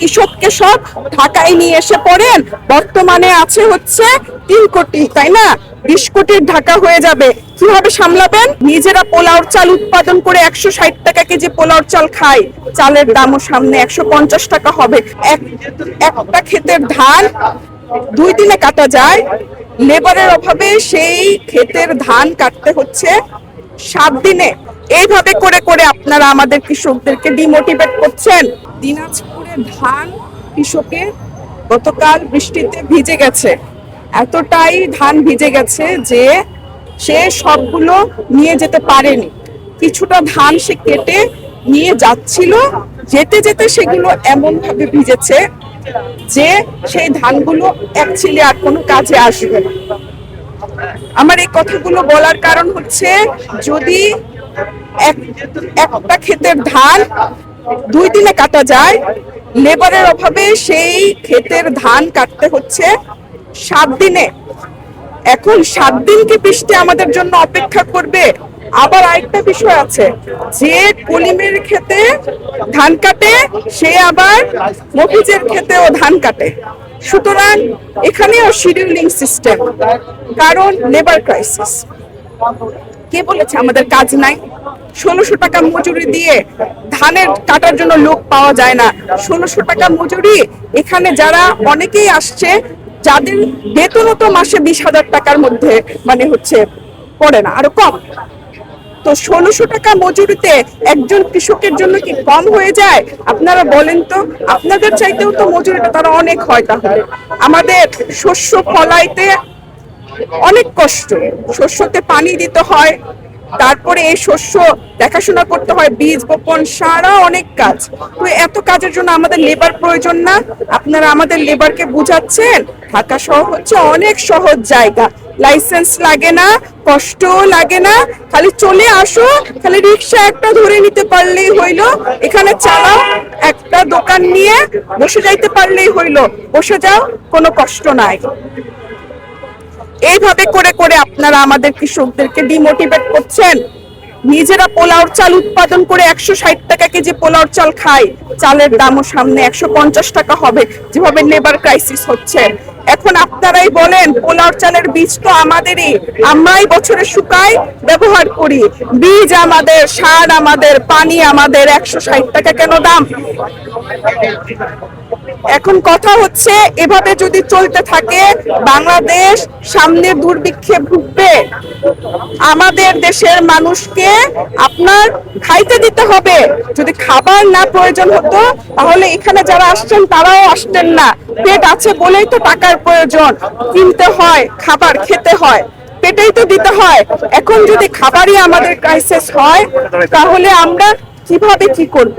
কৃষককে সব ঢাকায় নিয়ে এসে পড়েন, বর্তমানে আছে হচ্ছে 3 কোটি, তাই না? 20 কোটির ঢাকা হয়ে যাবে, কিভাবে সামলাবেন? নিজেরা পোলাওর চাল উৎপাদন করে 160 টাকা কেজি পোলাওর চাল খাই, চালের দামও সামনে 150 টাকা হবে। একটা ক্ষেতের ধান 2 দিনে কাটা যায়, লেবারের অভাবে সেই ক্ষেতের ধান কাটতে হচ্ছে 7 দিনে। এইভাবে করে করে আপনারা আমাদের কৃষকদেরকে ডিমোটিভেট করছেন। দিনাজপুরের ধান কৃষকের গতকাল বৃষ্টিতে ভিজে গেছে, এতটাই ধান ভিজে গেছে যে সে সবগুলো নিয়ে যেতে পারেনি। কিছুটা ধান সে কেটে নিয়ে যাচ্ছিল, যেতে যেতে সেগুলো এমন ভাবে ভিজেছে যে সেই ধানগুলো অ্যাকচুয়ালি আর কোনো কাজে আসবে না। আমার এই কথাগুলো বলার কারণ হচ্ছে, যদি একটা ক্ষেতের ধান 2 দিনে কাটা যায়, লেবারের অভাবে সেই ক্ষেতের ধান কাটতে হচ্ছে 7 দিনে। এখন 7 দিন কি বৃষ্টি আমাদের জন্য অপেক্ষা করবে? আবার আরেকটা বিষয় আছে, যে কলিমের ক্ষেতে ধান কাটে সে আবার মফিজের ক্ষেতেও ধান কাটে। সুতরাং এখানেও শিডিউলিং সিস্টেম, কারণ লেবার ক্রাইসিস। কে বলেছে আমাদের কাজ নাই? 1600 টাকা মজুরি দিয়ে ধানের কাটার জন্য লোক পাওয়া যায় না। 1600 টাকা মজুরি, এখানে যারা অনেকেই আসছে যাদের বেতনও তো মাসে 20,000 টাকার মধ্যে মানে হচ্ছে পড়ে না, আরো কম। তো 1600 টাকা মজুরিতে একজন কৃষকের জন্য কি কম হয়ে যায়? আপনারা বলেন তো, আপনাদের চাইতেও তো মজুরিটা তারা অনেক হয়। তাহলে আমাদের শস্য ফলাইতে অনেক কষ্ট, শস্যতে পানি দিতে হয়, তারপরে এই শস্য দেখাশোনা করতে হয়, বীজ বপন, সারা অনেক কাজ। তো এত কাজের জন্য আমাদের লেবার প্রয়োজন না? আপনারা আমাদের লেবারকে বুঝাচ্ছেন ঢাকা শহর হচ্ছে অনেক সহজ জায়গা, লাইসেন্স লাগে না, কষ্টও লাগে না, খালি চলে আসো, খালি রিক্সা একটা ধরে নিতে পারলেই হইলো, এখানে চালাও, একটা দোকান নিয়ে বসে যাইতে পারলেই হইলো, বসে যাও, কোনো কষ্ট নাই। এইভাবে করে করে আপনারা আমাদের কৃষকদেরকে ডিমোটিভেট করছেন। নিজেরা পোলাওর চাল উৎপাদন করে 160 টাকা কেজি পোলাওর চাল খাই, চালের দামও সামনে 150 টাকা হবে, যেভাবে লেবার ক্রাইসিস হচ্ছে। এখন আপনারাই বলেন, পোলাওর চালের বীজ তো আমাদেরই, আমরাই বছরে শুকাই ব্যবহার করি, বীজ আমাদের, সার আমাদের, পানি আমাদের, 160 টাকা কেন দাম? এখন কথা হচ্ছে, এভাবে যদি চলতে থাকে বাংলাদেশ সামনে দুর্ভিক্ষে ভুগবে। আমাদের দেশের মানুষকে আপনার খাইতে দিতে হবে। যদি খাবার না প্রয়োজন হতো তাহলে এখানে যারা আসছেন তারাও আসতেন না। পেট আছে বলেই তো টাকার প্রয়োজন, কিনতে হয়, খাবার খেতে হয়, পেটেই তো দিতে হয়। এখন যদি খাবারই আমাদের ক্রাইসিস হয় তাহলে আমরা কিভাবে কি করব?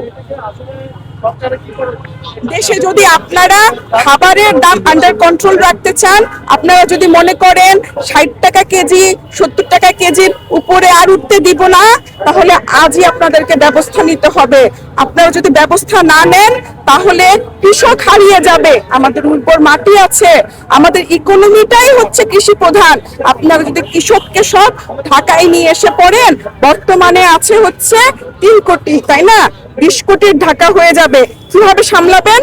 দেশে যদি আপনারা খাবারের দাম আন্ডার কন্ট্রোল রাখতে চান, আপনারা যদি মনে করেন 60 টাকা কেজি, 70 টাকা কেজির উপরে আর উঠতে দিব না, তাহলে আজই আপনাদেরকে ব্যবস্থা নিতে হবে। আপনারা যদি ব্যবস্থা না নেন তাহলে কৃষক হারিয়ে যাবে। আমাদের উর্বর মাটি আছে, আমাদের ইকোনমিটাই হচ্ছে কৃষি প্রধান। আপনারা যদি কৃষককে সব ঢাকায় নিয়ে এসে পড়েন, বর্তমানে আছে হচ্ছে 3 কোটি, তাই না? 20 কোটির ঢাকা হয়ে যাবে, কিভাবে সামলাবেন?